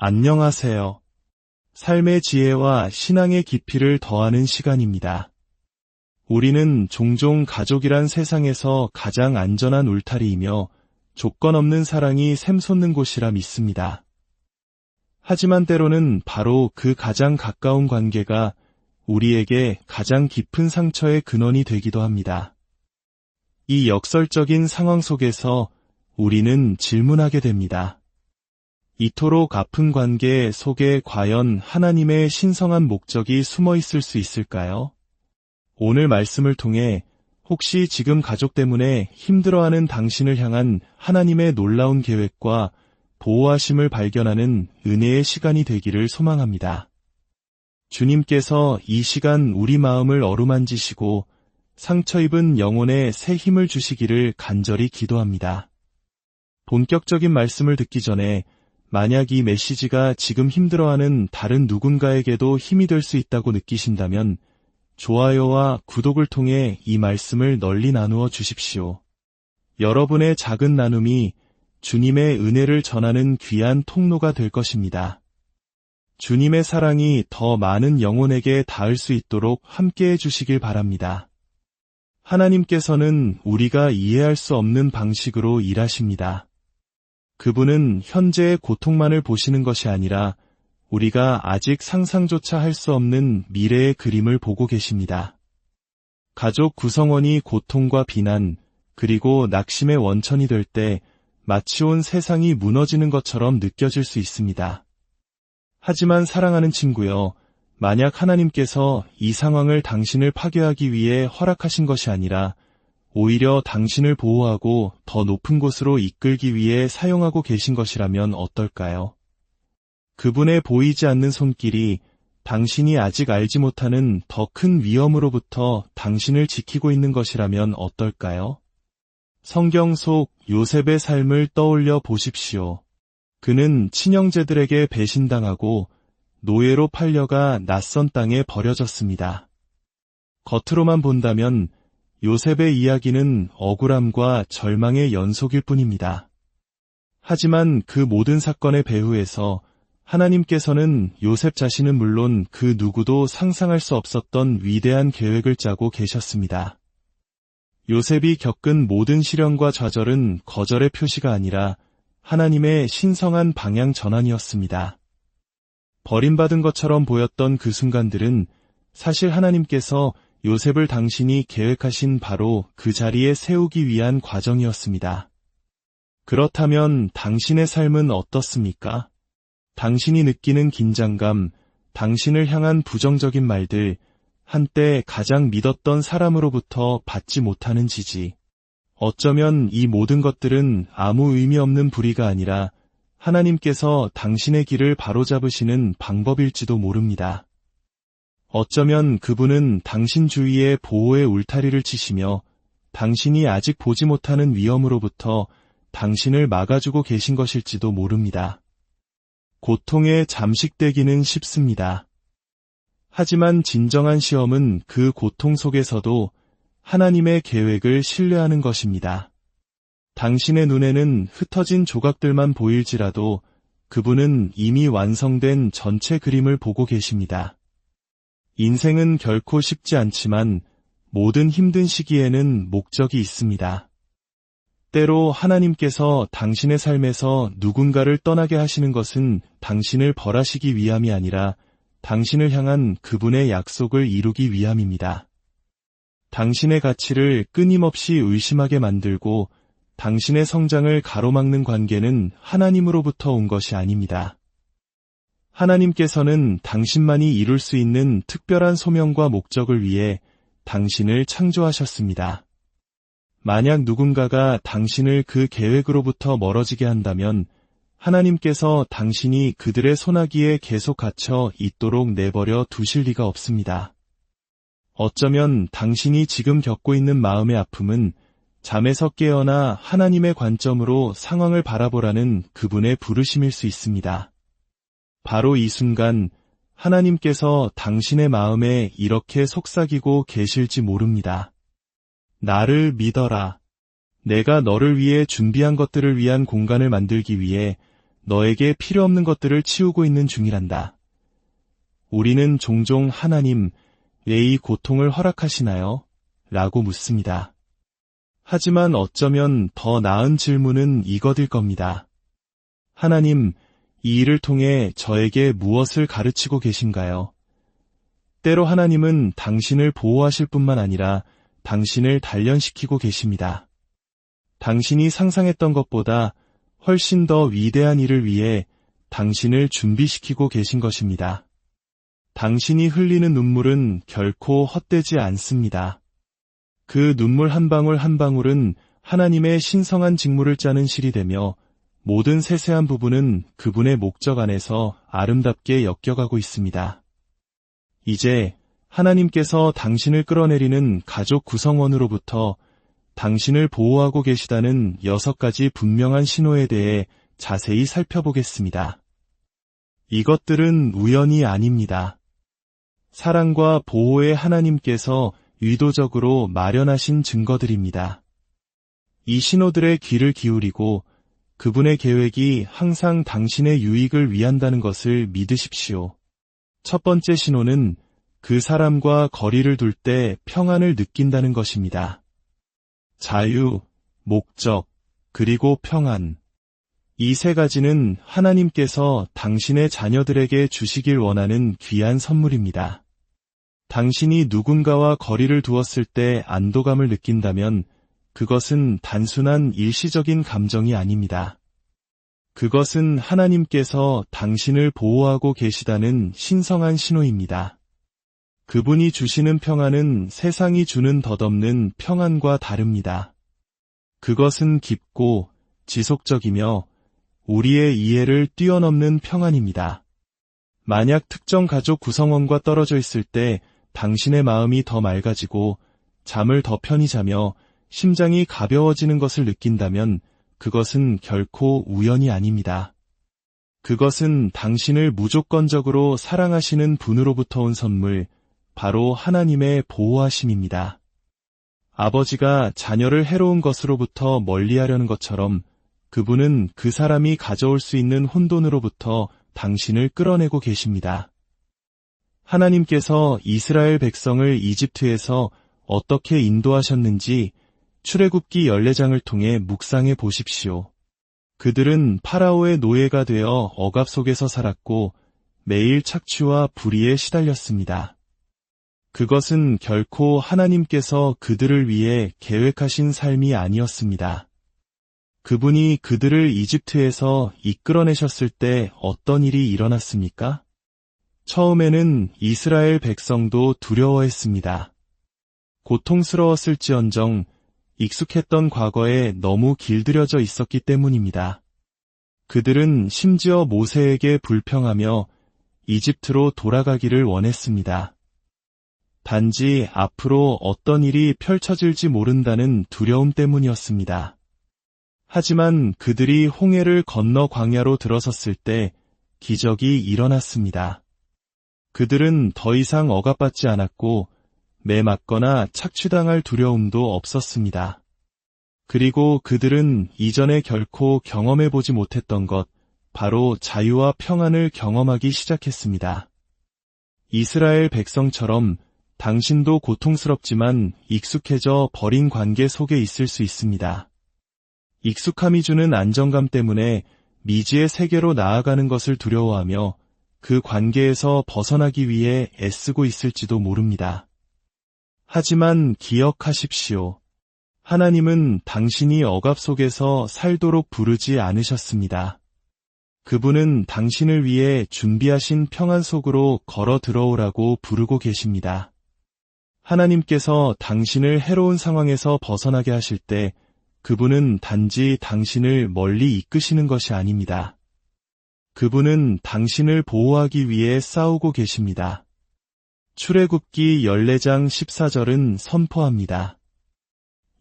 안녕하세요. 삶의 지혜와 신앙의 깊이를 더하는 시간입니다. 우리는 종종 가족이란 세상에서 가장 안전한 울타리이며 조건 없는 사랑이 샘솟는 곳이라 믿습니다. 하지만 때로는 바로 그 가장 가까운 관계가 우리에게 가장 깊은 상처의 근원이 되기도 합니다. 이 역설적인 상황 속에서 우리는 질문하게 됩니다. 이토록 아픈 관계 속에 과연 하나님의 신성한 목적이 숨어 있을 수 있을까요? 오늘 말씀을 통해 혹시 지금 가족 때문에 힘들어하는 당신을 향한 하나님의 놀라운 계획과 보호하심을 발견하는 은혜의 시간이 되기를 소망합니다. 주님께서 이 시간 우리 마음을 어루만지시고 상처 입은 영혼에 새 힘을 주시기를 간절히 기도합니다. 본격적인 말씀을 듣기 전에 만약 이 메시지가 지금 힘들어하는 다른 누군가에게도 힘이 될 수 있다고 느끼신다면 좋아요와 구독을 통해 이 말씀을 널리 나누어 주십시오. 여러분의 작은 나눔이 주님의 은혜를 전하는 귀한 통로가 될 것입니다. 주님의 사랑이 더 많은 영혼에게 닿을 수 있도록 함께해 주시길 바랍니다. 하나님께서는 우리가 이해할 수 없는 방식으로 일하십니다. 그분은 현재의 고통만을 보시는 것이 아니라 우리가 아직 상상조차 할 수 없는 미래의 그림을 보고 계십니다. 가족 구성원이 고통과 비난, 그리고 낙심의 원천이 될 때 마치 온 세상이 무너지는 것처럼 느껴질 수 있습니다. 하지만 사랑하는 친구여, 만약 하나님께서 이 상황을 당신을 파괴하기 위해 허락하신 것이 아니라 오히려 당신을 보호하고 더 높은 곳으로 이끌기 위해 사용하고 계신 것이라면 어떨까요? 그분의 보이지 않는 손길이 당신이 아직 알지 못하는 더 큰 위험으로부터 당신을 지키고 있는 것이라면 어떨까요? 성경 속 요셉의 삶을 떠올려 보십시오. 그는 친형제들에게 배신당하고 노예로 팔려가 낯선 땅에 버려졌습니다. 겉으로만 본다면 요셉의 이야기는 억울함과 절망의 연속일 뿐입니다. 하지만 그 모든 사건의 배후에서 하나님께서는 요셉 자신은 물론 그 누구도 상상할 수 없었던 위대한 계획을 짜고 계셨습니다. 요셉이 겪은 모든 시련과 좌절은 거절의 표시가 아니라 하나님의 신성한 방향 전환이었습니다. 버림받은 것처럼 보였던 그 순간들은 사실 하나님께서 요셉을 당신이 계획하신 바로 그 자리에 세우기 위한 과정이었습니다. 그렇다면 당신의 삶은 어떻습니까? 당신이 느끼는 긴장감, 당신을 향한 부정적인 말들, 한때 가장 믿었던 사람으로부터 받지 못하는 지지. 어쩌면 이 모든 것들은 아무 의미 없는 불의가 아니라 하나님께서 당신의 길을 바로잡으시는 방법일지도 모릅니다. 어쩌면 그분은 당신 주위에 보호의 울타리를 치시며 당신이 아직 보지 못하는 위험으로부터 당신을 막아주고 계신 것일지도 모릅니다. 고통에 잠식되기는 쉽습니다. 하지만 진정한 시험은 그 고통 속에서도 하나님의 계획을 신뢰하는 것입니다. 당신의 눈에는 흩어진 조각들만 보일지라도 그분은 이미 완성된 전체 그림을 보고 계십니다. 인생은 결코 쉽지 않지만 모든 힘든 시기에는 목적이 있습니다. 때로 하나님께서 당신의 삶에서 누군가를 떠나게 하시는 것은 당신을 벌하시기 위함이 아니라 당신을 향한 그분의 약속을 이루기 위함입니다. 당신의 가치를 끊임없이 의심하게 만들고 당신의 성장을 가로막는 관계는 하나님으로부터 온 것이 아닙니다. 하나님께서는 당신만이 이룰 수 있는 특별한 소명과 목적을 위해 당신을 창조하셨습니다. 만약 누군가가 당신을 그 계획으로부터 멀어지게 한다면 하나님께서 당신이 그들의 소나기에 계속 갇혀 있도록 내버려 두실 리가 없습니다. 어쩌면 당신이 지금 겪고 있는 마음의 아픔은 잠에서 깨어나 하나님의 관점으로 상황을 바라보라는 그분의 부르심일 수 있습니다. 바로 이 순간 하나님께서 당신의 마음에 이렇게 속삭이고 계실지 모릅니다. 나를 믿어라. 내가 너를 위해 준비한 것들을 위한 공간을 만들기 위해 너에게 필요 없는 것들을 치우고 있는 중이란다. 우리는 종종 하나님, 왜 이 고통을 허락하시나요? 라고 묻습니다. 하지만 어쩌면 더 나은 질문은 이것일 겁니다. 하나님, 이 일을 통해 저에게 무엇을 가르치고 계신가요? 때로 하나님은 당신을 보호하실 뿐만 아니라 당신을 단련시키고 계십니다. 당신이 상상했던 것보다 훨씬 더 위대한 일을 위해 당신을 준비시키고 계신 것입니다. 당신이 흘리는 눈물은 결코 헛되지 않습니다. 그 눈물 한 방울 한 방울은 하나님의 신성한 직무를 짜는 실이 되며 모든 세세한 부분은 그분의 목적 안에서 아름답게 엮여가고 있습니다. 이제 하나님께서 당신을 끌어내리는 가족 구성원으로부터 당신을 보호하고 계시다는 6가지 분명한 신호에 대해 자세히 살펴보겠습니다. 이것들은 우연이 아닙니다. 사랑과 보호의 하나님께서 의도적으로 마련하신 증거들입니다. 이 신호들의 귀를 기울이고 그분의 계획이 항상 당신의 유익을 위한다는 것을 믿으십시오. 첫 번째 신호는 그 사람과 거리를 둘 때 평안을 느낀다는 것입니다. 자유, 목적, 그리고 평안. 이 3가지는 하나님께서 당신의 자녀들에게 주시길 원하는 귀한 선물입니다. 당신이 누군가와 거리를 두었을 때 안도감을 느낀다면 그것은 단순한 일시적인 감정이 아닙니다. 그것은 하나님께서 당신을 보호하고 계시다는 신성한 신호입니다. 그분이 주시는 평안은 세상이 주는 덧없는 평안과 다릅니다. 그것은 깊고 지속적이며 우리의 이해를 뛰어넘는 평안입니다. 만약 특정 가족 구성원과 떨어져 있을 때 당신의 마음이 더 맑아지고 잠을 더 편히 자며 심장이 가벼워지는 것을 느낀다면 그것은 결코 우연이 아닙니다. 그것은 당신을 무조건적으로 사랑하시는 분으로부터 온 선물, 바로 하나님의 보호하심입니다. 아버지가 자녀를 해로운 것으로부터 멀리하려는 것처럼 그분은 그 사람이 가져올 수 있는 혼돈으로부터 당신을 끌어내고 계십니다. 하나님께서 이스라엘 백성을 이집트에서 어떻게 인도하셨는지 출애굽기 14장을 통해 묵상해 보십시오. 그들은 파라오의 노예가 되어 억압 속에서 살았고 매일 착취와 불의에 시달렸습니다. 그것은 결코 하나님께서 그들을 위해 계획하신 삶이 아니었습니다. 그분이 그들을 이집트에서 이끌어내셨을 때 어떤 일이 일어났습니까? 처음에는 이스라엘 백성도 두려워했습니다. 고통스러웠을지언정 익숙했던 과거에 너무 길들여져 있었기 때문입니다. 그들은 심지어 모세에게 불평하며 이집트로 돌아가기를 원했습니다. 단지 앞으로 어떤 일이 펼쳐질지 모른다는 두려움 때문이었습니다. 하지만 그들이 홍해를 건너 광야로 들어섰을 때 기적이 일어났습니다. 그들은 더 이상 억압받지 않았고 매 맞거나 착취당할 두려움도 없었습니다. 그리고 그들은 이전에 결코 경험해보지 못했던 것, 바로 자유와 평안을 경험하기 시작했습니다. 이스라엘 백성처럼 당신도 고통스럽지만 익숙해져 버린 관계 속에 있을 수 있습니다. 익숙함이 주는 안정감 때문에 미지의 세계로 나아가는 것을 두려워하며 그 관계에서 벗어나기 위해 애쓰고 있을지도 모릅니다. 하지만 기억하십시오. 하나님은 당신이 억압 속에서 살도록 부르지 않으셨습니다. 그분은 당신을 위해 준비하신 평안 속으로 걸어 들어오라고 부르고 계십니다. 하나님께서 당신을 해로운 상황에서 벗어나게 하실 때 그분은 단지 당신을 멀리 이끄시는 것이 아닙니다. 그분은 당신을 보호하기 위해 싸우고 계십니다. 출애굽기 14장 14절은 선포합니다.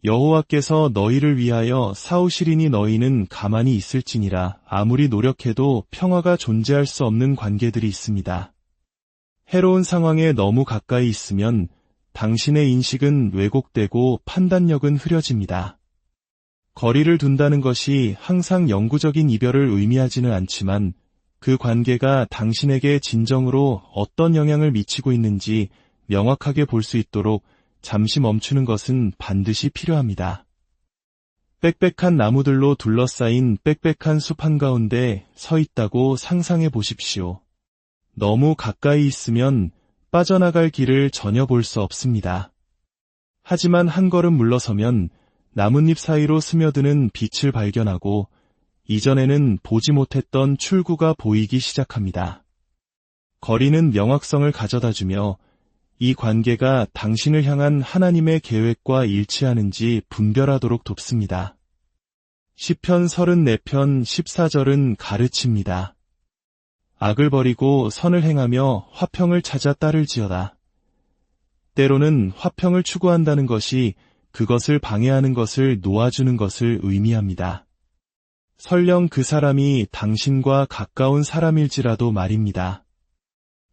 여호와께서 너희를 위하여 싸우시리니 너희는 가만히 있을지니라. 아무리 노력해도 평화가 존재할 수 없는 관계들이 있습니다. 해로운 상황에 너무 가까이 있으면 당신의 인식은 왜곡되고 판단력은 흐려집니다. 거리를 둔다는 것이 항상 영구적인 이별을 의미하지는 않지만 그 관계가 당신에게 진정으로 어떤 영향을 미치고 있는지 명확하게 볼 수 있도록 잠시 멈추는 것은 반드시 필요합니다. 빽빽한 나무들로 둘러싸인 빽빽한 숲 한가운데 서 있다고 상상해 보십시오. 너무 가까이 있으면 빠져나갈 길을 전혀 볼 수 없습니다. 하지만 한 걸음 물러서면 나뭇잎 사이로 스며드는 빛을 발견하고 이전에는 보지 못했던 출구가 보이기 시작합니다. 거리는 명확성을 가져다주며 이 관계가 당신을 향한 하나님의 계획과 일치하는지 분별하도록 돕습니다. 시편 34편 14절은 가르칩니다. 악을 버리고 선을 행하며 화평을 찾아 따를지어다. 때로는 화평을 추구한다는 것이 그것을 방해하는 것을 놓아주는 것을 의미합니다. 설령 그 사람이 당신과 가까운 사람일지라도 말입니다.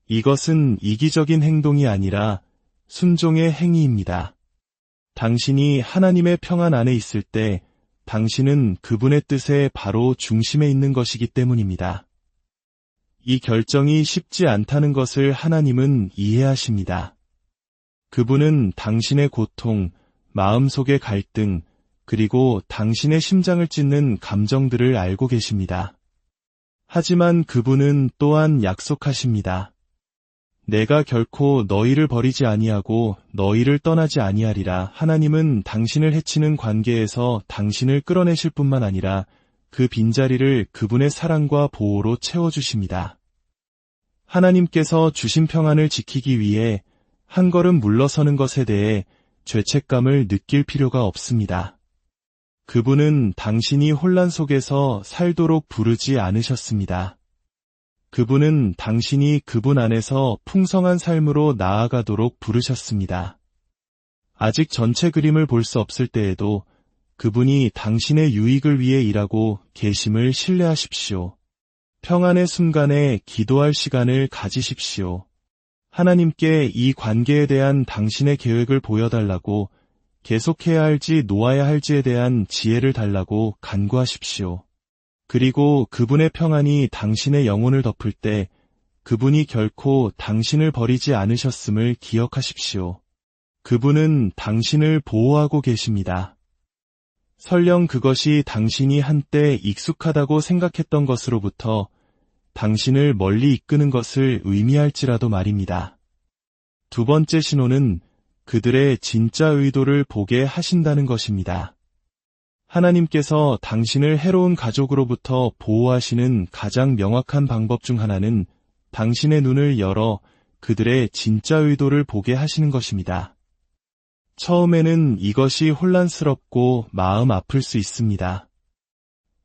이것은 이기적인 행동이 아니라 순종의 행위입니다. 당신이 하나님의 평안 안에 있을 때 당신은 그분의 뜻의 바로 중심에 있는 것이기 때문입니다. 이 결정이 쉽지 않다는 것을 하나님은 이해하십니다. 그분은 당신의 고통, 마음속의 갈등, 그리고 당신의 심장을 찢는 감정들을 알고 계십니다. 하지만 그분은 또한 약속하십니다. 내가 결코 너희를 버리지 아니하고 너희를 떠나지 아니하리라. 하나님은 당신을 해치는 관계에서 당신을 끌어내실 뿐만 아니라 그 빈자리를 그분의 사랑과 보호로 채워주십니다. 하나님께서 주신 평안을 지키기 위해 한 걸음 물러서는 것에 대해 죄책감을 느낄 필요가 없습니다. 그분은 당신이 혼란 속에서 살도록 부르지 않으셨습니다. 그분은 당신이 그분 안에서 풍성한 삶으로 나아가도록 부르셨습니다. 아직 전체 그림을 볼 수 없을 때에도 그분이 당신의 유익을 위해 일하고 계심을 신뢰하십시오. 평안의 순간에 기도할 시간을 가지십시오. 하나님께 이 관계에 대한 당신의 계획을 보여달라고, 계속해야 할지 놓아야 할지에 대한 지혜를 달라고 간구하십시오. 그리고 그분의 평안이 당신의 영혼을 덮을 때 그분이 결코 당신을 버리지 않으셨음을 기억하십시오. 그분은 당신을 보호하고 계십니다. 설령 그것이 당신이 한때 익숙하다고 생각했던 것으로부터 당신을 멀리 이끄는 것을 의미할지라도 말입니다. 두 번째 신호는 그들의 진짜 의도를 보게 하신다는 것입니다. 하나님께서 당신을 해로운 가족으로부터 보호하시는 가장 명확한 방법 중 하나는 당신의 눈을 열어 그들의 진짜 의도를 보게 하시는 것입니다. 처음에는 이것이 혼란스럽고 마음 아플 수 있습니다.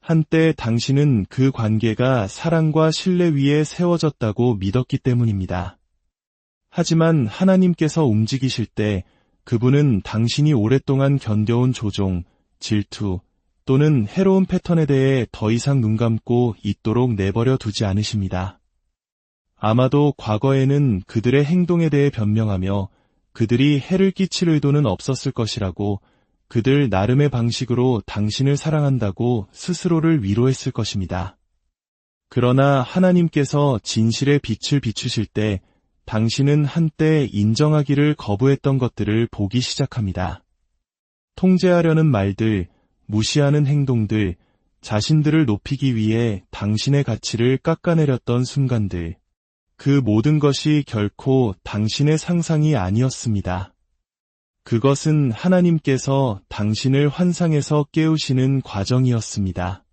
한때 당신은 그 관계가 사랑과 신뢰 위에 세워졌다고 믿었기 때문입니다. 하지만 하나님께서 움직이실 때 그분은 당신이 오랫동안 견뎌온 조종, 질투 또는 해로운 패턴에 대해 더 이상 눈 감고 있도록 내버려 두지 않으십니다. 아마도 과거에는 그들의 행동에 대해 변명하며 그들이 해를 끼칠 의도는 없었을 것이라고 그들 나름의 방식으로 당신을 사랑한다고 스스로를 위로했을 것입니다. 그러나 하나님께서 진실의 빛을 비추실 때 당신은 한때 인정하기를 거부했던 것들을 보기 시작합니다. 통제하려는 말들, 무시하는 행동들, 자신들을 높이기 위해 당신의 가치를 깎아내렸던 순간들. 그 모든 것이 결코 당신의 상상이 아니었습니다. 그것은 하나님께서 당신을 환상에서 깨우시는 과정이었습니다.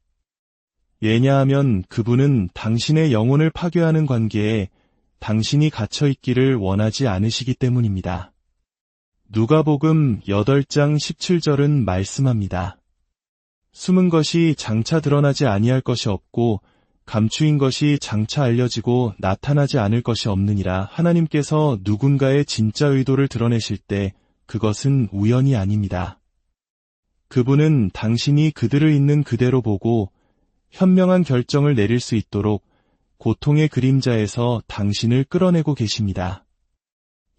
왜냐하면 그분은 당신의 영혼을 파괴하는 관계에 당신이 갇혀있기를 원하지 않으시기 때문입니다. 누가복음 8장 17절은 말씀합니다. 숨은 것이 장차 드러나지 아니할 것이 없고 감추인 것이 장차 알려지고 나타나지 않을 것이 없느니라. 하나님께서 누군가의 진짜 의도를 드러내실 때 그것은 우연이 아닙니다. 그분은 당신이 그들을 있는 그대로 보고 현명한 결정을 내릴 수 있도록 고통의 그림자에서 당신을 끌어내고 계십니다.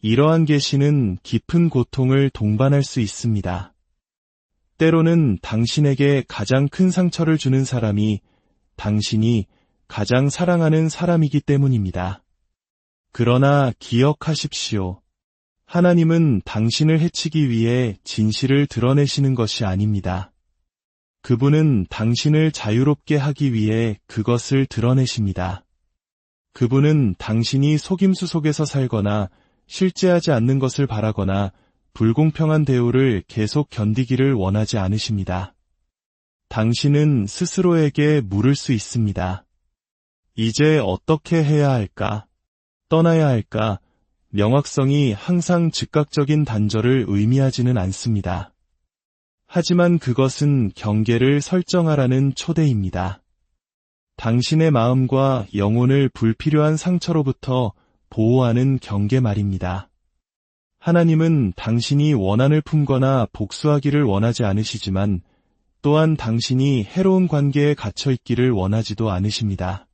이러한 계시는 깊은 고통을 동반할 수 있습니다. 때로는 당신에게 가장 큰 상처를 주는 사람이 당신이 가장 사랑하는 사람이기 때문입니다. 그러나 기억하십시오. 하나님은 당신을 해치기 위해 진실을 드러내시는 것이 아닙니다. 그분은 당신을 자유롭게 하기 위해 그것을 드러내십니다. 그분은 당신이 속임수 속에서 살거나 실제하지 않는 것을 바라거나 불공평한 대우를 계속 견디기를 원하지 않으십니다. 당신은 스스로에게 물을 수 있습니다. 이제 어떻게 해야 할까? 떠나야 할까? 명확성이 항상 즉각적인 단절을 의미하지는 않습니다. 하지만 그것은 경계를 설정하라는 초대입니다. 당신의 마음과 영혼을 불필요한 상처로부터 보호하는 경계 말입니다. 하나님은 당신이 원한을 품거나 복수하기를 원하지 않으시지만 또한 당신이 해로운 관계에 갇혀 있기를 원하지도 않으십니다.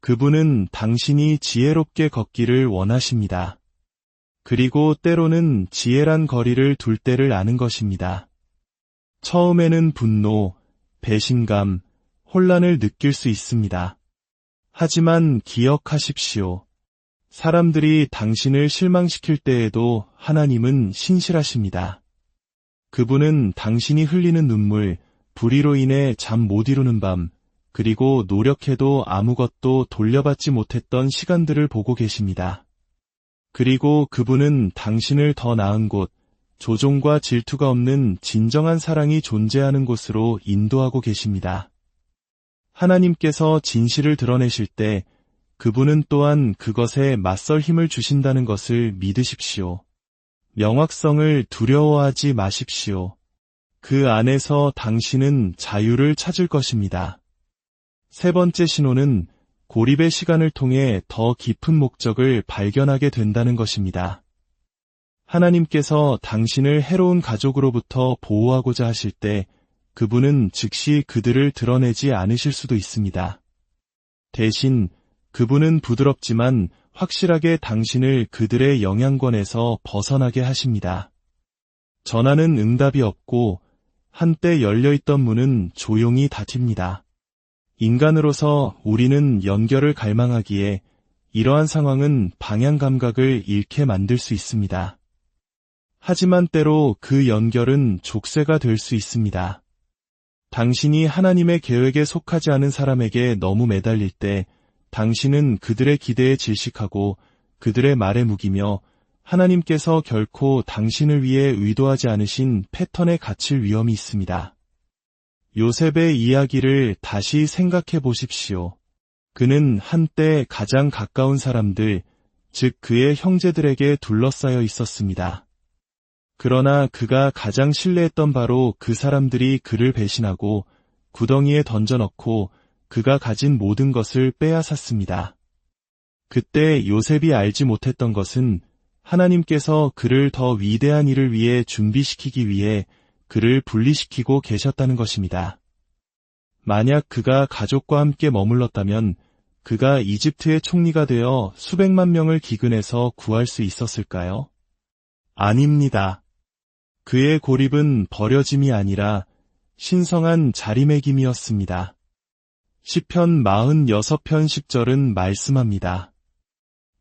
그분은 당신이 지혜롭게 걷기를 원하십니다. 그리고 때로는 지혜란 거리를 둘 때를 아는 것입니다. 처음에는 분노, 배신감, 혼란을 느낄 수 있습니다. 하지만 기억하십시오. 사람들이 당신을 실망시킬 때에도 하나님은 신실하십니다. 그분은 당신이 흘리는 눈물, 불의로 인해 잠 못 이루는 밤, 그리고 노력해도 아무것도 돌려받지 못했던 시간들을 보고 계십니다. 그리고 그분은 당신을 더 나은 곳, 조종과 질투가 없는 진정한 사랑이 존재하는 곳으로 인도하고 계십니다. 하나님께서 진실을 드러내실 때 그분은 또한 그것에 맞설 힘을 주신다는 것을 믿으십시오. 명확성을 두려워하지 마십시오. 그 안에서 당신은 자유를 찾을 것입니다. 세 번째 신호는 고립의 시간을 통해 더 깊은 목적을 발견하게 된다는 것입니다. 하나님께서 당신을 해로운 가족으로부터 보호하고자 하실 때 그분은 즉시 그들을 드러내지 않으실 수도 있습니다. 대신 그분은 부드럽지만 확실하게 당신을 그들의 영향권에서 벗어나게 하십니다. 전하는 응답이 없고 한때 열려있던 문은 조용히 닫힙니다. 인간으로서 우리는 연결을 갈망하기에 이러한 상황은 방향 감각을 잃게 만들 수 있습니다. 하지만 때로 그 연결은 족쇄가 될 수 있습니다. 당신이 하나님의 계획에 속하지 않은 사람에게 너무 매달릴 때 당신은 그들의 기대에 질식하고 그들의 말에 묵이며 하나님께서 결코 당신을 위해 의도하지 않으신 패턴에 갇힐 위험이 있습니다. 요셉의 이야기를 다시 생각해 보십시오. 그는 한때 가장 가까운 사람들, 즉 그의 형제들에게 둘러싸여 있었습니다. 그러나 그가 가장 신뢰했던 바로 그 사람들이 그를 배신하고 구덩이에 던져넣고 그가 가진 모든 것을 빼앗았습니다. 그때 요셉이 알지 못했던 것은 하나님께서 그를 더 위대한 일을 위해 준비시키기 위해 그를 분리시키고 계셨다는 것입니다. 만약 그가 가족과 함께 머물렀다면 그가 이집트의 총리가 되어 수백만 명을 기근해서 구할 수 있었을까요? 아닙니다. 그의 고립은 버려짐이 아니라 신성한 자리매김이었습니다. 시편 46편 10절은 말씀합니다.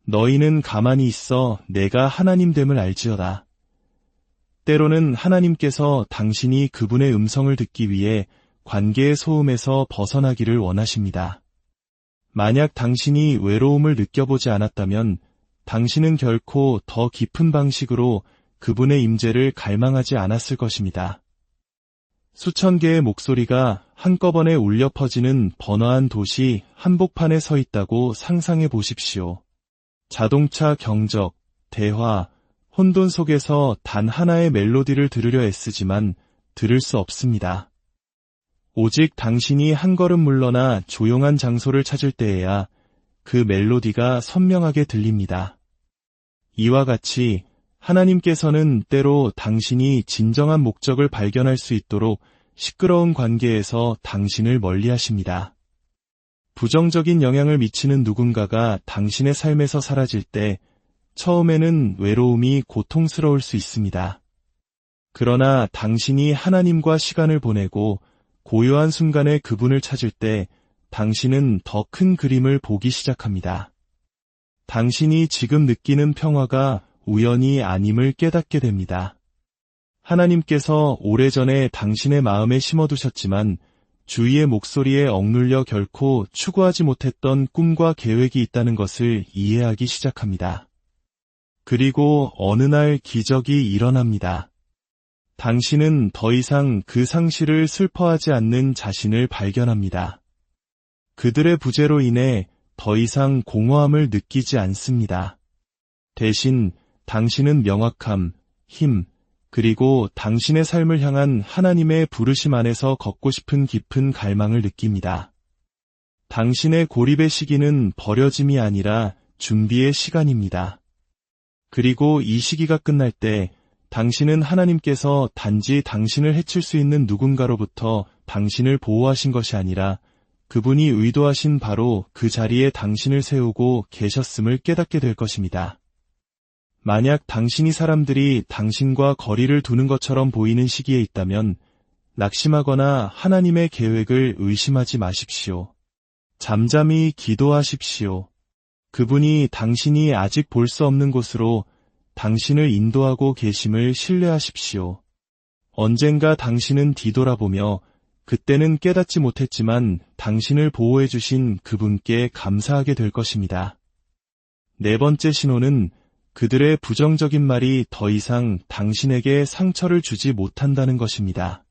너희는 가만히 있어 내가 하나님됨을 알지어다. 때로는 하나님께서 당신이 그분의 음성을 듣기 위해 관계의 소음에서 벗어나기를 원하십니다. 만약 당신이 외로움을 느껴보지 않았다면 당신은 결코 더 깊은 방식으로 그분의 임재를 갈망하지 않았을 것입니다. 수천 개의 목소리가 한꺼번에 울려 퍼지는 번화한 도시 한복판에 서 있다고 상상해 보십시오. 자동차 경적, 대화, 혼돈 속에서 단 하나의 멜로디를 들으려 애쓰지만 들을 수 없습니다. 오직 당신이 한 걸음 물러나 조용한 장소를 찾을 때에야 그 멜로디가 선명하게 들립니다. 이와 같이 하나님께서는 때로 당신이 진정한 목적을 발견할 수 있도록 시끄러운 관계에서 당신을 멀리하십니다. 부정적인 영향을 미치는 누군가가 당신의 삶에서 사라질 때 처음에는 외로움이 고통스러울 수 있습니다. 그러나 당신이 하나님과 시간을 보내고 고요한 순간에 그분을 찾을 때 당신은 더 큰 그림을 보기 시작합니다. 당신이 지금 느끼는 평화가 우연이 아님을 깨닫게 됩니다. 하나님께서 오래전에 당신의 마음에 심어두셨지만 주위의 목소리에 억눌려 결코 추구하지 못했던 꿈과 계획이 있다는 것을 이해하기 시작합니다. 그리고 어느 날 기적이 일어납니다. 당신은 더 이상 그 상실을 슬퍼하지 않는 자신을 발견합니다. 그들의 부재로 인해 더 이상 공허함을 느끼지 않습니다. 대신 당신은 명확함, 힘, 그리고 당신의 삶을 향한 하나님의 부르심 안에서 걷고 싶은 깊은 갈망을 느낍니다. 당신의 고립의 시기는 버려짐이 아니라 준비의 시간입니다. 그리고 이 시기가 끝날 때 당신은 하나님께서 단지 당신을 해칠 수 있는 누군가로부터 당신을 보호하신 것이 아니라 그분이 의도하신 바로 그 자리에 당신을 세우고 계셨음을 깨닫게 될 것입니다. 만약 당신이 사람들이 당신과 거리를 두는 것처럼 보이는 시기에 있다면 낙심하거나 하나님의 계획을 의심하지 마십시오. 잠잠히 기도하십시오. 그분이 당신이 아직 볼 수 없는 곳으로 당신을 인도하고 계심을 신뢰하십시오. 언젠가 당신은 뒤돌아보며 그때는 깨닫지 못했지만 당신을 보호해 주신 그분께 감사하게 될 것입니다. 네 번째 신호는 그들의 부정적인 말이 더 이상 당신에게 상처를 주지 못한다는 것입니다.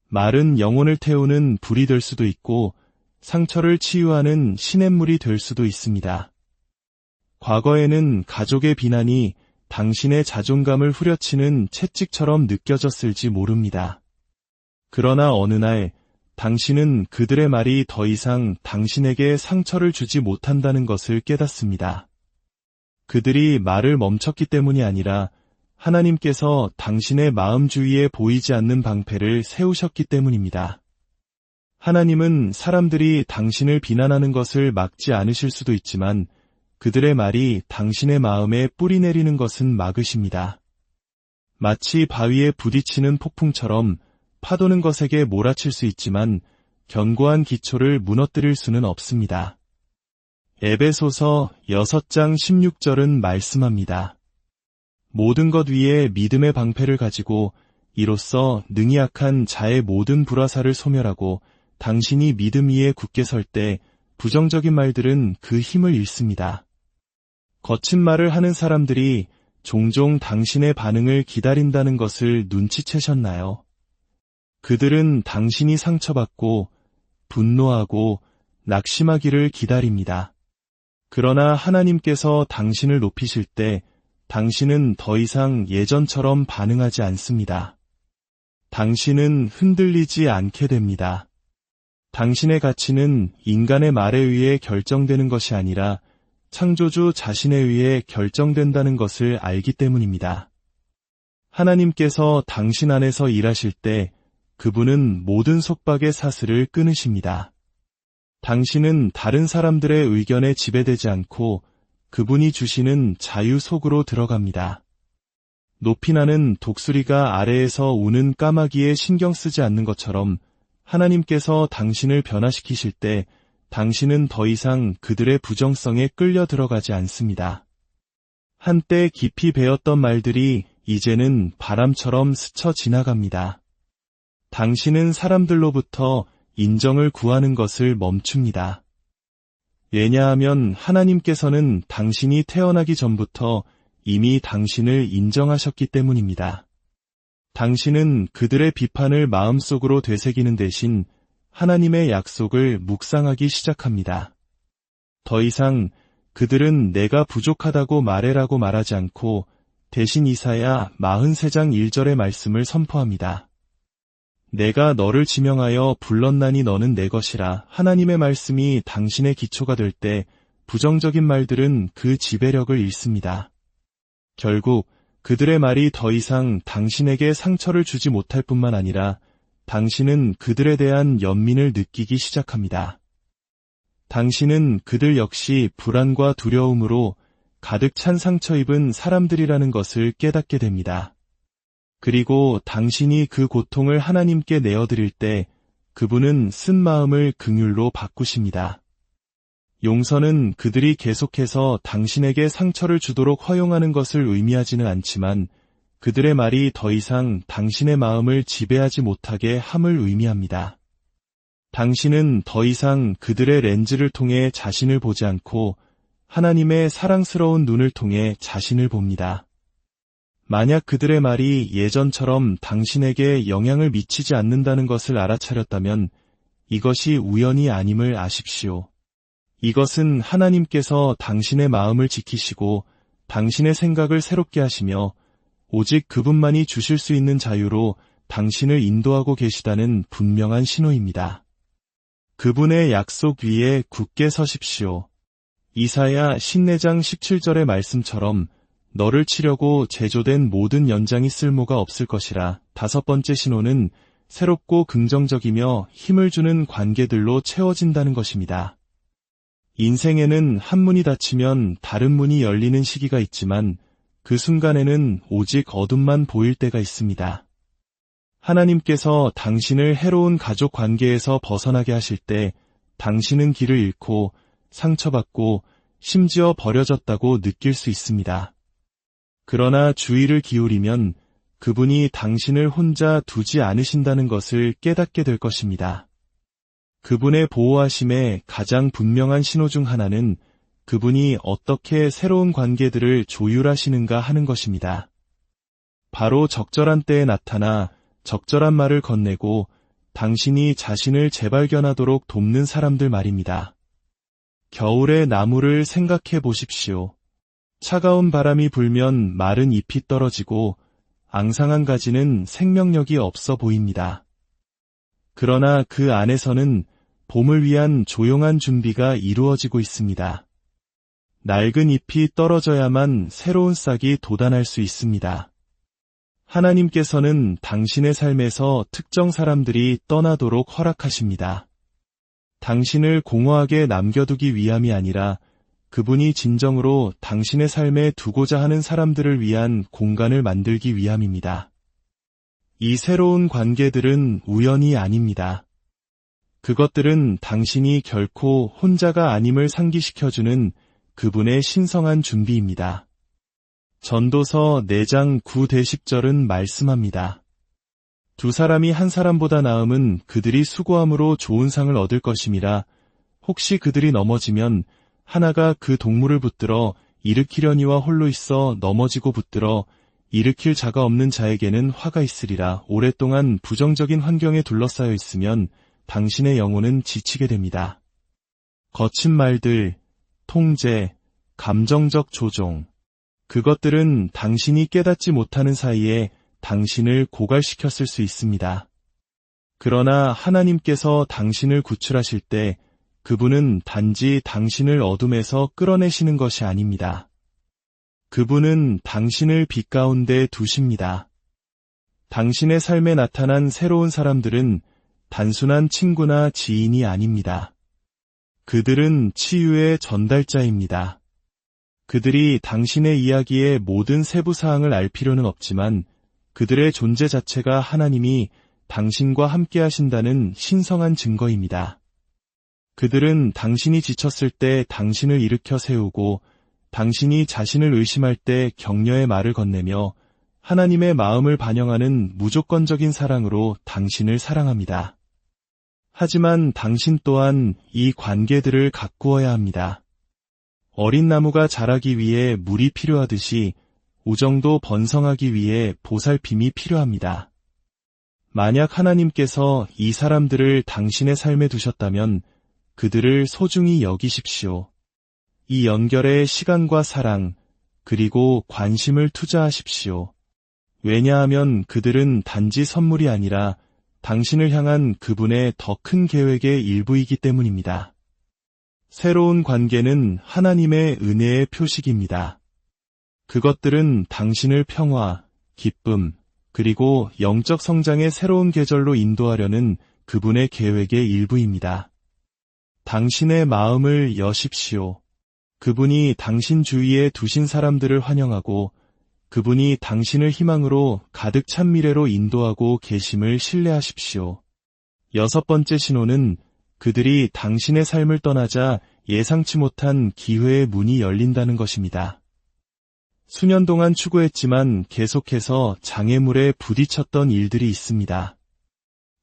말은 영혼을 태우는 불이 될 수도 있고 상처를 치유하는 시냇물이 될 수도 있습니다. 과거에는 가족의 비난이 당신의 자존감을 후려치는 채찍처럼 느껴졌을지 모릅니다. 그러나 어느 날 당신은 그들의 말이 더 이상 당신에게 상처를 주지 못한다는 것을 깨닫습니다. 그들이 말을 멈췄기 때문이 아니라 하나님께서 당신의 마음 주위에 보이지 않는 방패를 세우셨기 때문입니다. 하나님은 사람들이 당신을 비난하는 것을 막지 않으실 수도 있지만 그들의 말이 당신의 마음에 뿌리 내리는 것은 막으십니다. 마치 바위에 부딪히는 폭풍처럼 파도는 것에게 몰아칠 수 있지만 견고한 기초를 무너뜨릴 수는 없습니다. 에베소서 6장 16절은 말씀합니다. 모든 것 위에 믿음의 방패를 가지고 이로써 능히 악한 자의 모든 불화살을 소멸하고 당신이 믿음 위에 굳게 설 때 부정적인 말들은 그 힘을 잃습니다. 거친 말을 하는 사람들이 종종 당신의 반응을 기다린다는 것을 눈치채셨나요? 그들은 당신이 상처받고 분노하고 낙심하기를 기다립니다. 그러나 하나님께서 당신을 높이실 때 당신은 더 이상 예전처럼 반응하지 않습니다. 당신은 흔들리지 않게 됩니다. 당신의 가치는 인간의 말에 의해 결정되는 것이 아니라 창조주 자신에 의해 결정된다는 것을 알기 때문입니다. 하나님께서 당신 안에서 일하실 때 그분은 모든 속박의 사슬을 끊으십니다. 당신은 다른 사람들의 의견에 지배되지 않고 그분이 주시는 자유 속으로 들어갑니다. 높이 나는 독수리가 아래에서 우는 까마귀에 신경 쓰지 않는 것처럼 하나님께서 당신을 변화시키실 때 당신은 더 이상 그들의 부정성에 끌려 들어가지 않습니다. 한때 깊이 배었던 말들이 이제는 바람처럼 스쳐 지나갑니다. 당신은 사람들로부터 인정을 구하는 것을 멈춥니다. 왜냐하면 하나님께서는 당신이 태어나기 전부터 이미 당신을 인정하셨기 때문입니다. 당신은 그들의 비판을 마음속으로 되새기는 대신 하나님의 약속을 묵상하기 시작합니다. 더 이상 그들은 내가 부족하다고 말해라고 말하지 않고 대신 이사야 43장 1절의 말씀을 선포합니다. 내가 너를 지명하여 불렀나니 너는 내 것이라. 하나님의 말씀이 당신의 기초가 될 때 부정적인 말들은 그 지배력을 잃습니다. 결국 그들의 말이 더 이상 당신에게 상처를 주지 못할 뿐만 아니라 당신은 그들에 대한 연민을 느끼기 시작합니다. 당신은 그들 역시 불안과 두려움으로 가득 찬 상처 입은 사람들이라는 것을 깨닫게 됩니다. 그리고 당신이 그 고통을 하나님께 내어드릴 때 그분은 쓴 마음을 긍휼로 바꾸십니다. 용서는 그들이 계속해서 당신에게 상처를 주도록 허용하는 것을 의미하지는 않지만 그들의 말이 더 이상 당신의 마음을 지배하지 못하게 함을 의미합니다. 당신은 더 이상 그들의 렌즈를 통해 자신을 보지 않고 하나님의 사랑스러운 눈을 통해 자신을 봅니다. 만약 그들의 말이 예전처럼 당신에게 영향을 미치지 않는다는 것을 알아차렸다면 이것이 우연이 아님을 아십시오. 이것은 하나님께서 당신의 마음을 지키시고 당신의 생각을 새롭게 하시며 오직 그분만이 주실 수 있는 자유로 당신을 인도하고 계시다는 분명한 신호입니다. 그분의 약속 위에 굳게 서십시오. 이사야 14장 17절의 말씀처럼 너를 치려고 제조된 모든 연장이 쓸모가 없을 것이라. 5번째 신호는 새롭고 긍정적이며 힘을 주는 관계들로 채워진다는 것입니다. 인생에는 한 문이 닫히면 다른 문이 열리는 시기가 있지만 그 순간에는 오직 어둠만 보일 때가 있습니다. 하나님께서 당신을 해로운 가족 관계에서 벗어나게 하실 때 당신은 길을 잃고 상처받고 심지어 버려졌다고 느낄 수 있습니다. 그러나 주의를 기울이면 그분이 당신을 혼자 두지 않으신다는 것을 깨닫게 될 것입니다. 그분의 보호하심의 가장 분명한 신호 중 하나는 그분이 어떻게 새로운 관계들을 조율하시는가 하는 것입니다. 바로 적절한 때에 나타나 적절한 말을 건네고 당신이 자신을 재발견하도록 돕는 사람들 말입니다. 겨울의 나무를 생각해 보십시오. 차가운 바람이 불면 마른 잎이 떨어지고 앙상한 가지는 생명력이 없어 보입니다. 그러나 그 안에서는 봄을 위한 조용한 준비가 이루어지고 있습니다. 낡은 잎이 떨어져야만 새로운 싹이 돋아날 수 있습니다. 하나님께서는 당신의 삶에서 특정 사람들이 떠나도록 허락하십니다. 당신을 공허하게 남겨두기 위함이 아니라 그분이 진정으로 당신의 삶에 두고자 하는 사람들을 위한 공간을 만들기 위함입니다. 이 새로운 관계들은 우연이 아닙니다. 그것들은 당신이 결코 혼자가 아님을 상기시켜주는 그분의 신성한 준비입니다. 전도서 4장 9-10절은 말씀합니다. 두 사람이 한 사람보다 나음은 그들이 수고함으로 좋은 상을 얻을 것임이라. 혹시 그들이 넘어지면 하나가 그 동물을 붙들어 일으키려니와 홀로 있어 넘어지고 붙들어 일으킬 자가 없는 자에게는 화가 있으리라. 오랫동안 부정적인 환경에 둘러싸여 있으면 당신의 영혼은 지치게 됩니다. 거친 말들, 통제, 감정적 조종, 그것들은 당신이 깨닫지 못하는 사이에 당신을 고갈시켰을 수 있습니다. 그러나 하나님께서 당신을 구출하실 때 그분은 단지 당신을 어둠에서 끌어내시는 것이 아닙니다. 그분은 당신을 빛 가운데 두십니다. 당신의 삶에 나타난 새로운 사람들은 단순한 친구나 지인이 아닙니다. 그들은 치유의 전달자입니다. 그들이 당신의 이야기의 모든 세부 사항을 알 필요는 없지만 그들의 존재 자체가 하나님이 당신과 함께 하신다는 신성한 증거입니다. 그들은 당신이 지쳤을 때 당신을 일으켜 세우고 당신이 자신을 의심할 때 격려의 말을 건네며 하나님의 마음을 반영하는 무조건적인 사랑으로 당신을 사랑합니다. 하지만 당신 또한 이 관계들을 가꾸어야 합니다. 어린 나무가 자라기 위해 물이 필요하듯이 우정도 번성하기 위해 보살핌이 필요합니다. 만약 하나님께서 이 사람들을 당신의 삶에 두셨다면 그들을 소중히 여기십시오. 이 연결에 시간과 사랑, 그리고 관심을 투자하십시오. 왜냐하면 그들은 단지 선물이 아니라 당신을 향한 그분의 더 큰 계획의 일부이기 때문입니다. 새로운 관계는 하나님의 은혜의 표식입니다. 그것들은 당신을 평화, 기쁨, 그리고 영적 성장의 새로운 계절로 인도하려는 그분의 계획의 일부입니다. 당신의 마음을 여십시오. 그분이 당신 주위에 두신 사람들을 환영하고 그분이 당신을 희망으로 가득 찬 미래로 인도하고 계심을 신뢰하십시오. 6번째 신호는 그들이 당신의 삶을 떠나자 예상치 못한 기회의 문이 열린다는 것입니다. 수년 동안 추구했지만 계속해서 장애물에 부딪혔던 일들이 있습니다.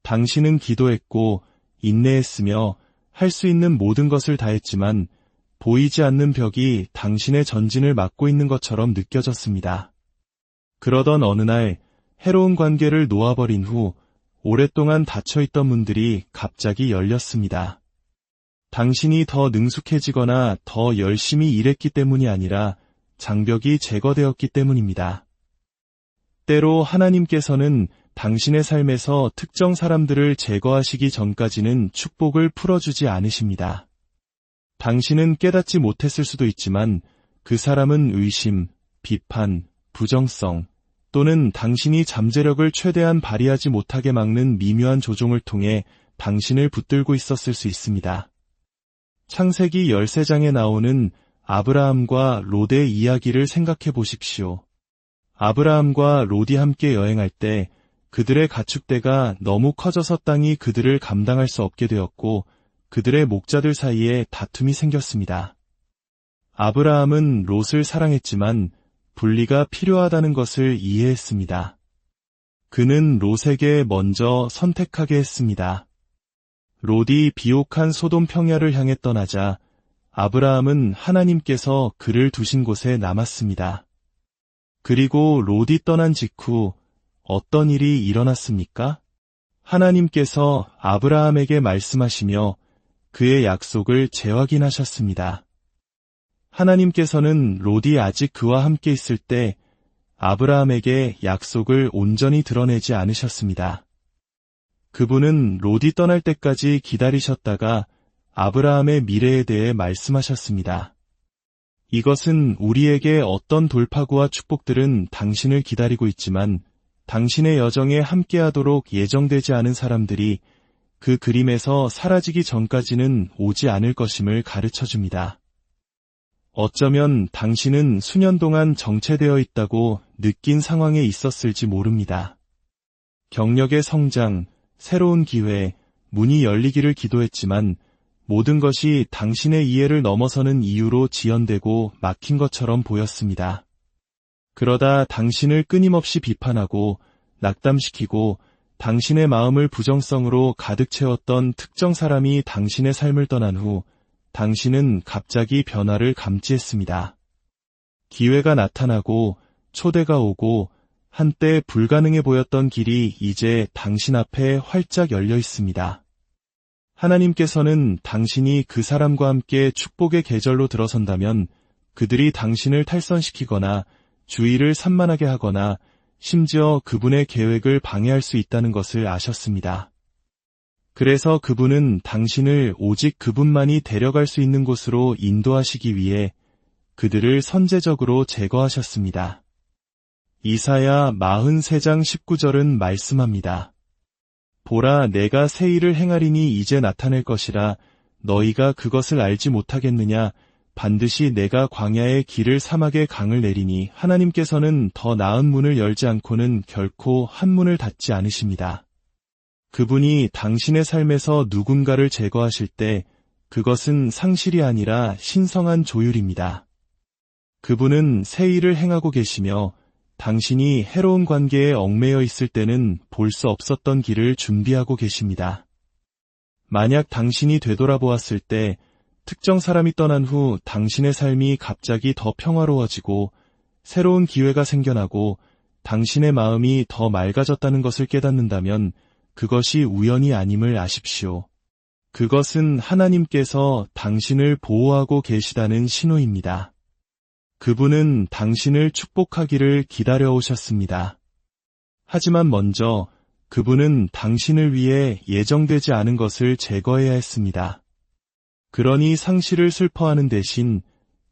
당신은 기도했고 인내했으며 할 수 있는 모든 것을 다했지만 보이지 않는 벽이 당신의 전진을 막고 있는 것처럼 느껴졌습니다. 그러던 어느 날 해로운 관계를 놓아버린 후 오랫동안 닫혀있던 문들이 갑자기 열렸습니다. 당신이 더 능숙해지거나 더 열심히 일했기 때문이 아니라 장벽이 제거되었기 때문입니다. 때로 하나님께서는 당신의 삶에서 특정 사람들을 제거하시기 전까지는 축복을 풀어주지 않으십니다. 당신은 깨닫지 못했을 수도 있지만 그 사람은 의심, 비판, 부정성 또는 당신이 잠재력을 최대한 발휘하지 못하게 막는 미묘한 조종을 통해 당신을 붙들고 있었을 수 있습니다. 창세기 13장에 나오는 아브라함과 롯의 이야기를 생각해 보십시오. 아브라함과 롯이 함께 여행할 때 그들의 가축대가 너무 커져서 땅이 그들을 감당할 수 없게 되었고 그들의 목자들 사이에 다툼이 생겼습니다. 아브라함은 롯을 사랑했지만 분리가 필요하다는 것을 이해했습니다. 그는 롯에게 먼저 선택하게 했습니다. 롯이 비옥한 소돔 평야를 향해 떠나자 아브라함은 하나님께서 그를 두신 곳에 남았습니다. 그리고 롯이 떠난 직후 어떤 일이 일어났습니까? 하나님께서 아브라함에게 말씀하시며 그의 약속을 재확인하셨습니다. 하나님께서는 롯이 아직 그와 함께 있을 때 아브라함에게 약속을 온전히 드러내지 않으셨습니다. 그분은 롯이 떠날 때까지 기다리셨다가 아브라함의 미래에 대해 말씀하셨습니다. 이것은 우리에게 어떤 돌파구와 축복들은 당신을 기다리고 있지만 당신의 여정에 함께하도록 예정되지 않은 사람들이 그 그림에서 사라지기 전까지는 오지 않을 것임을 가르쳐줍니다. 어쩌면 당신은 수년 동안 정체되어 있다고 느낀 상황에 있었을지 모릅니다. 경력의 성장, 새로운 기회, 문이 열리기를 기도했지만 모든 것이 당신의 이해를 넘어서는 이유로 지연되고 막힌 것처럼 보였습니다. 그러다 당신을 끊임없이 비판하고 낙담시키고 당신의 마음을 부정성으로 가득 채웠던 특정 사람이 당신의 삶을 떠난 후 당신은 갑자기 변화를 감지했습니다. 기회가 나타나고 초대가 오고 한때 불가능해 보였던 길이 이제 당신 앞에 활짝 열려 있습니다. 하나님께서는 당신이 그 사람과 함께 축복의 계절로 들어선다면 그들이 당신을 탈선시키거나 주의를 산만하게 하거나 심지어 그분의 계획을 방해할 수 있다는 것을 아셨습니다. 그래서 그분은 당신을 오직 그분만이 데려갈 수 있는 곳으로 인도하시기 위해 그들을 선제적으로 제거하셨습니다. 이사야 43장 19절은 말씀합니다. 보라, 내가 새 일을 행하리니 이제 나타낼 것이라. 너희가 그것을 알지 못하겠느냐? 반드시 내가 광야의 길을 사막의 강을 내리니. 하나님께서는 더 나은 문을 열지 않고는 결코 한 문을 닫지 않으십니다. 그분이 당신의 삶에서 누군가를 제거하실 때 그것은 상실이 아니라 신성한 조율입니다. 그분은 새 일을 행하고 계시며 당신이 해로운 관계에 얽매여 있을 때는 볼 수 없었던 길을 준비하고 계십니다. 만약 당신이 되돌아보았을 때 특정 사람이 떠난 후 당신의 삶이 갑자기 더 평화로워지고 새로운 기회가 생겨나고 당신의 마음이 더 맑아졌다는 것을 깨닫는다면 그것이 우연이 아님을 아십시오. 그것은 하나님께서 당신을 보호하고 계시다는 신호입니다. 그분은 당신을 축복하기를 기다려오셨습니다. 하지만 먼저 그분은 당신을 위해 예정되지 않은 것을 제거해야 했습니다. 그러니 상실을 슬퍼하는 대신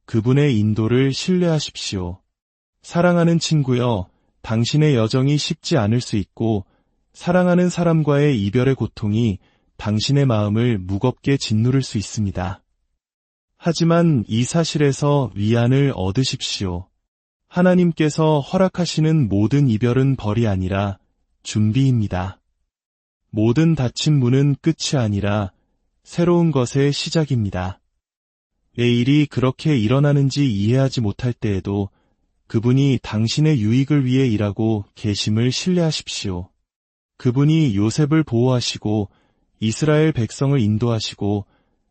그분의 인도를 신뢰하십시오. 사랑하는 친구여, 당신의 여정이 쉽지 않을 수 있고 사랑하는 사람과의 이별의 고통이 당신의 마음을 무겁게 짓누를 수 있습니다. 하지만 이 사실에서 위안을 얻으십시오. 하나님께서 허락하시는 모든 이별은 벌이 아니라 준비입니다. 모든 닫힌 문은 끝이 아니라 새로운 것의 시작입니다. 왜 일이 그렇게 일어나는지 이해하지 못할 때에도 그분이 당신의 유익을 위해 일하고 계심을 신뢰하십시오. 그분이 요셉을 보호하시고 이스라엘 백성을 인도하시고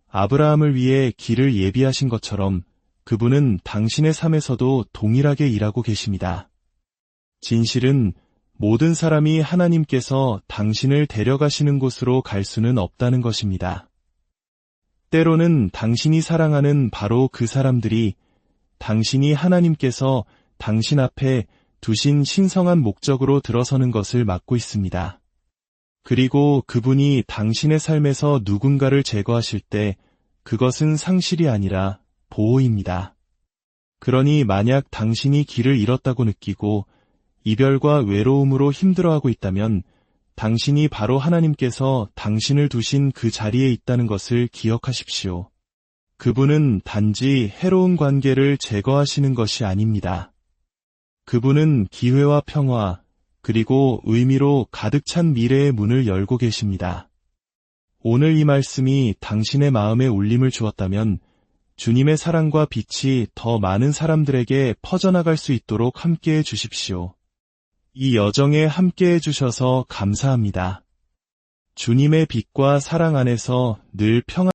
아브라함을 위해 길을 예비하신 것처럼 그분은 당신의 삶에서도 동일하게 일하고 계십니다. 진실은 모든 사람이 하나님께서 당신을 데려가시는 곳으로 갈 수는 없다는 것입니다. 때로는 당신이 사랑하는 바로 그 사람들이 당신이 하나님께서 당신 앞에 두신 신성한 목적으로 들어서는 것을 막고 있습니다. 그리고 그분이 당신의 삶에서 누군가를 제거하실 때 그것은 상실이 아니라 보호입니다. 그러니 만약 당신이 길을 잃었다고 느끼고 이별과 외로움으로 힘들어하고 있다면 당신이 바로 하나님께서 당신을 두신 그 자리에 있다는 것을 기억하십시오. 그분은 단지 해로운 관계를 제거하시는 것이 아닙니다. 그분은 기회와 평화, 그리고 의미로 가득 찬 미래의 문을 열고 계십니다. 오늘 이 말씀이 당신의 마음에 울림을 주었다면 주님의 사랑과 빛이 더 많은 사람들에게 퍼져나갈 수 있도록 함께해 주십시오. 이 여정에 함께해 주셔서 감사합니다. 주님의 빛과 사랑 안에서 늘 평안